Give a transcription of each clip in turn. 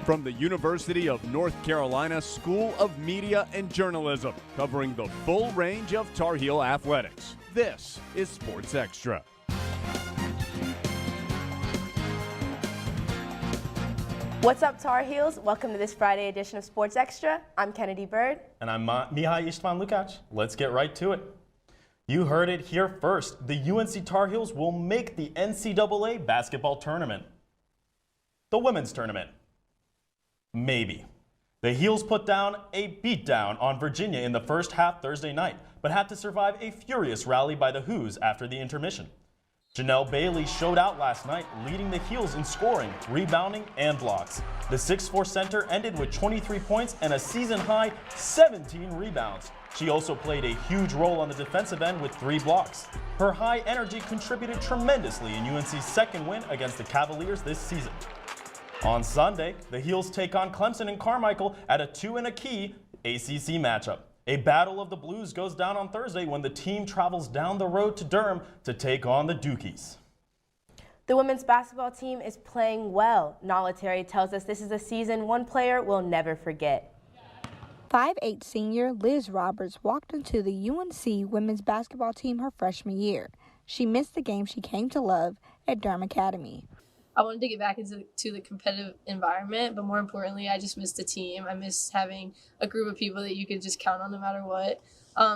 From the University of North Carolina School of Media and Journalism, covering the full range of Tar Heel athletics. This is Sports Extra. What's up, Tar Heels? Welcome to this Friday edition of Sports Extra. I'm Kennedy Bird. And I'm Mihai Istvan-Lukacs. Let's get right to it. You heard it here first. The UNC Tar Heels will make the NCAA basketball tournament. The women's tournament. Maybe. The Heels put down a beatdown on Virginia in the first half Thursday night, but had to survive a furious rally by the Hoos after the intermission. Janelle Bailey showed out last night, leading the Heels in scoring, rebounding, and blocks. The 6'4" center ended with 23 points and a season-high 17 rebounds. She also played a huge role on the defensive end with 3 blocks. Her high energy contributed tremendously in UNC's second win against the Cavaliers this season. On Sunday, the Heels take on Clemson and Carmichael at a 2-and-a-key ACC matchup. A battle of the Blues goes down on Thursday when the team travels down the road to Durham to take on the Dukies. The women's basketball team is playing well. Nala Terry tells us this is a season one player will never forget. 5'8" senior Liz Roberts walked into the UNC women's basketball team her freshman year. She missed the game she came to love at Durham Academy. I wanted to get back into the competitive environment, but more importantly, I just missed the team. I missed having a group of people that you could just count on no matter what.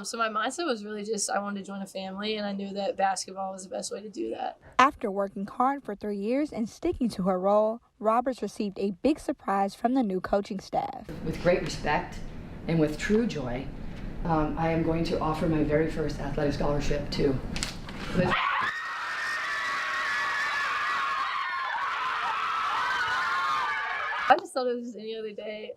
So my mindset was really just I wanted to join a family, and I knew that basketball was the best way to do that. After working hard for 3 years and sticking to her role, Roberts received a big surprise from the new coaching staff. With great respect and with true joy, I am going to offer my very first athletic scholarship to Liz. I just thought it was just any other day.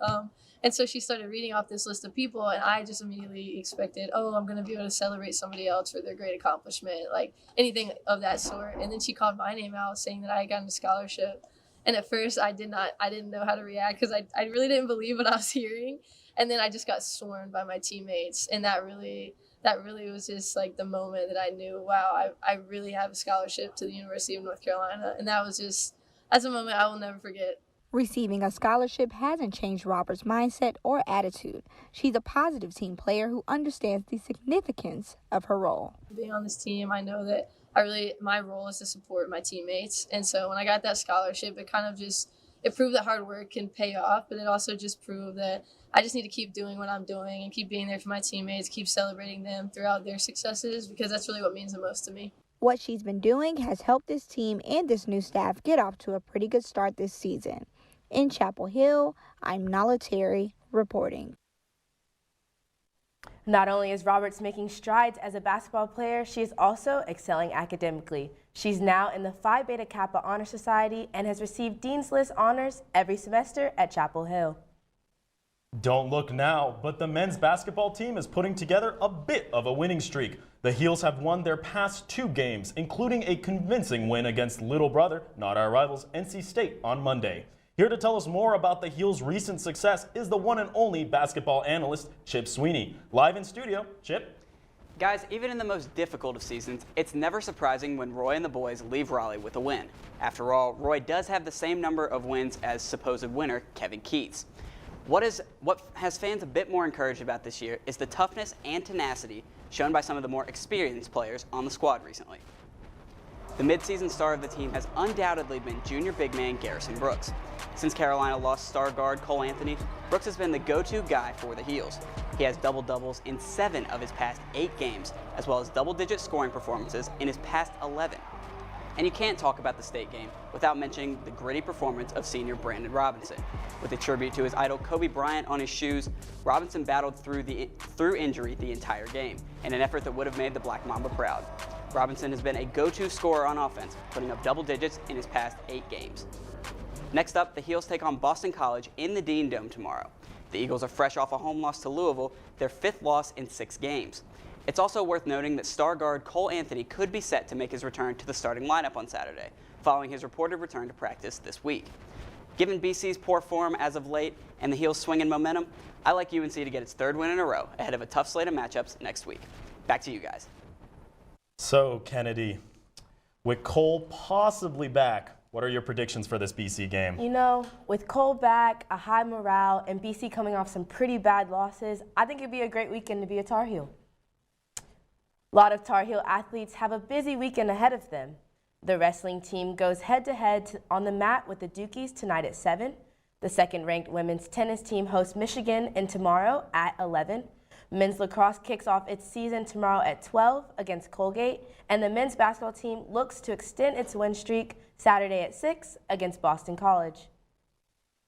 And so she started reading off this list of people, and I just immediately expected, oh, I'm going to be able to celebrate somebody else for their great accomplishment, like anything of that sort. And then she called my name out saying that I had gotten a scholarship. And at first I didn't know how to react because I really didn't believe what I was hearing. And then I just got sworn by my teammates. And that really was just like the moment that I knew, wow, I really have a scholarship to the University of North Carolina. And that's a moment I will never forget. Receiving a scholarship hasn't changed Roberts' mindset or attitude. She's a positive team player who understands the significance of her role. Being on this team, I know that my role is to support my teammates. And so when I got that scholarship, it kind of it proved that hard work can pay off, but it also just proved that I just need to keep doing what I'm doing and keep being there for my teammates, keep celebrating them throughout their successes, because that's really what means the most to me. What she's been doing has helped this team and this new staff get off to a pretty good start this season. In Chapel Hill, I'm Nala Terry reporting. Not only is Roberts making strides as a basketball player, she is also excelling academically. She's now in the Phi Beta Kappa Honor Society and has received Dean's List honors every semester at Chapel Hill. Don't look now, but the men's basketball team is putting together a bit of a winning streak. The Heels have won their past 2 games, including a convincing win against little brother, not our rivals, NC State on Monday. Here to tell us more about the Heels' recent success is the one and only basketball analyst, Chip Sweeney. Live in studio, Chip. Guys, even in the most difficult of seasons, it's never surprising when Roy and the boys leave Raleigh with a win. After all, Roy does have the same number of wins as supposed winner Kevin Keats. What has fans a bit more encouraged about this year is the toughness and tenacity shown by some of the more experienced players on the squad recently. The midseason star of the team has undoubtedly been junior big man Garrison Brooks. Since Carolina lost star guard Cole Anthony, Brooks has been the go-to guy for the Heels. He has double-doubles in 7 of his past 8 games, as well as double-digit scoring performances in his past 11. And you can't talk about the state game without mentioning the gritty performance of senior Brandon Robinson. With a tribute to his idol Kobe Bryant on his shoes, Robinson battled through injury the entire game in an effort that would have made the Black Mamba proud. Robinson has been a go-to scorer on offense, putting up double digits in his past 8 games. Next up, the Heels take on Boston College in the Dean Dome tomorrow. The Eagles are fresh off a home loss to Louisville, their 5th loss in 6 games. It's also worth noting that star guard Cole Anthony could be set to make his return to the starting lineup on Saturday, following his reported return to practice this week. Given BC's poor form as of late and the Heels' swing in momentum, I like UNC to get its 3rd win in a row ahead of a tough slate of matchups next week. Back to you guys. So, Kennedy, with Cole possibly back, what are your predictions for this BC game? You know, with Cole back, a high morale, and BC coming off some pretty bad losses, I think it'd be a great weekend to be a Tar Heel. A lot of Tar Heel athletes have a busy weekend ahead of them. The wrestling team goes head-to-head on the mat with the Dukies tonight at 7. The second-ranked women's tennis team hosts Michigan and tomorrow at 11. Men's lacrosse kicks off its season tomorrow at 12 against Colgate, and the men's basketball team looks to extend its win streak Saturday at 6 against Boston College.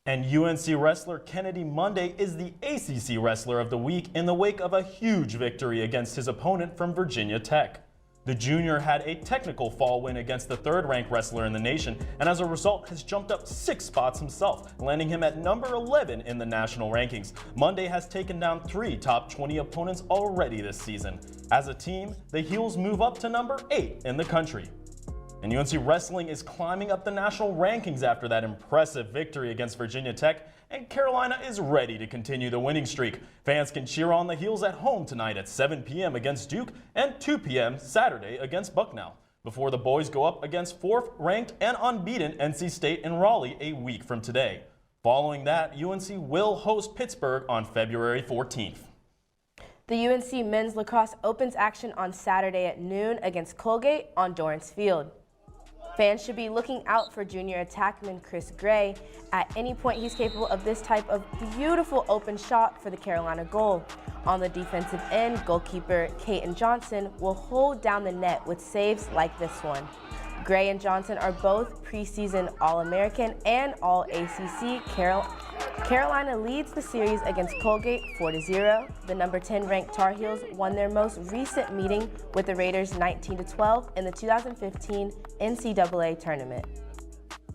And UNC wrestler Kennedy Monday is the ACC Wrestler of the Week in the wake of a huge victory against his opponent from Virginia Tech. The junior had a technical fall win against the third-ranked wrestler in the nation, and as a result has jumped up 6 spots himself, landing him at number 11 in the national rankings. Monday has taken down 3 top 20 opponents already this season. As a team, the Heels move up to number 8 in the country. And UNC Wrestling is climbing up the national rankings after that impressive victory against Virginia Tech, and Carolina is ready to continue the winning streak. Fans can cheer on the Heels at home tonight at 7 p.m. against Duke and 2 p.m. Saturday against Bucknell, before the boys go up against 4th-ranked and unbeaten NC State in Raleigh a week from today. Following that, UNC will host Pittsburgh on February 14th. The UNC men's lacrosse opens action on Saturday at noon against Colgate on Dorrance Field. Fans should be looking out for junior attackman Chris Gray. At any point, he's capable of this type of beautiful open shot for the Carolina goal. On the defensive end, goalkeeper Caton Johnson will hold down the net with saves like this one. Gray and Johnson are both preseason All-American and All-ACC. Carolina leads the series against Colgate 4-0. The number 10 ranked Tar Heels won their most recent meeting with the Raiders 19-12 in the 2015 NCAA tournament.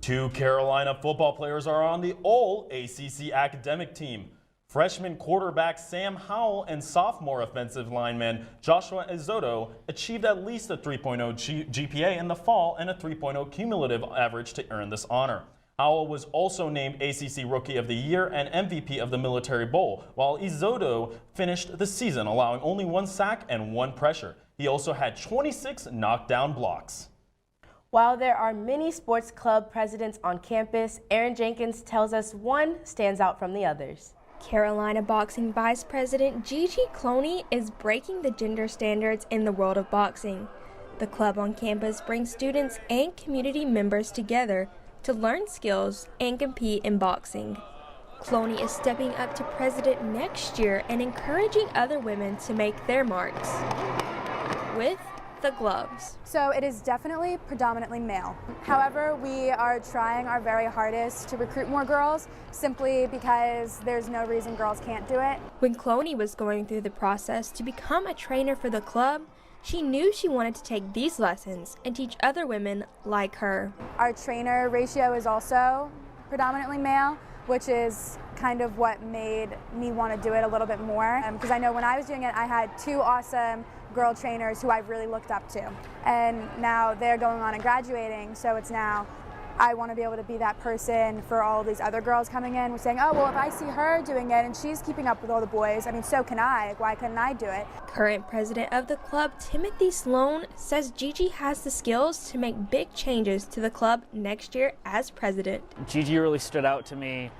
2 Carolina football players are on the All-ACC academic team. Freshman quarterback Sam Howell and sophomore offensive lineman Joshua Izotto achieved at least a 3.0 GPA in the fall and a 3.0 cumulative average to earn this honor. Howell was also named ACC Rookie of the Year and MVP of the Military Bowl, while Izotto finished the season allowing only 1 sack and 1 pressure. He also had 26 knockdown blocks. While there are many sports club presidents on campus, Aaron Jenkins tells us one stands out from the others. Carolina boxing vice president Gigi Cloney is breaking the gender standards in the world of boxing. The club on campus brings students and community members together to learn skills and compete in boxing. Cloney is stepping up to president next year and encouraging other women to make their marks with the gloves. So it is definitely predominantly male. However, we are trying our very hardest to recruit more girls simply because there's no reason girls can't do it. When Cloney was going through the process to become a trainer for the club, she knew she wanted to take these lessons and teach other women like her. Our trainer ratio is also predominantly male, which is kind of what made me want to do it a little bit more. Because I know when I was doing it, I had 2 awesome girl trainers who I've really looked up to. And now they're going on and graduating, so it's now I want to be able to be that person for all of these other girls coming in saying, oh, well, if I see her doing it and she's keeping up with all the boys, I mean, so can I. Why couldn't I do it? Current president of the club, Timothy Sloan, says Gigi has the skills to make big changes to the club next year as president. Gigi really stood out to me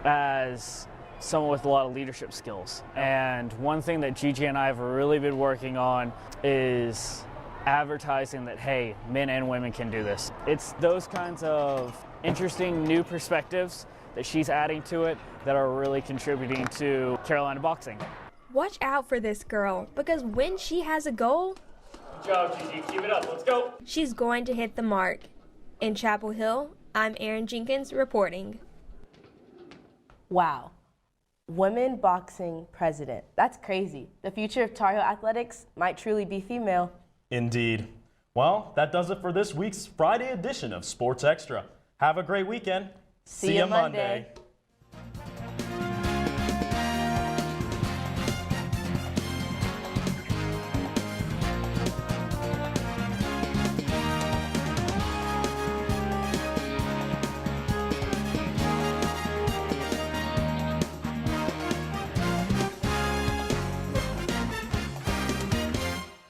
as someone with a lot of leadership skills. And one thing that Gigi and I have really been working on is advertising that, hey, men and women can do this. It's those kinds of interesting new perspectives that she's adding to it that are really contributing to Carolina boxing. Watch out for this girl, because when she has a goal, good job, Gigi. Keep it up. Let's go. She's going to hit the mark. In Chapel Hill, I'm Aaron Jenkins reporting. Wow. Women boxing president. That's crazy. The future of Tar Heel athletics might truly be female. Indeed. Well, that does it for this week's Friday edition of Sports Extra. Have a great weekend. See you Monday.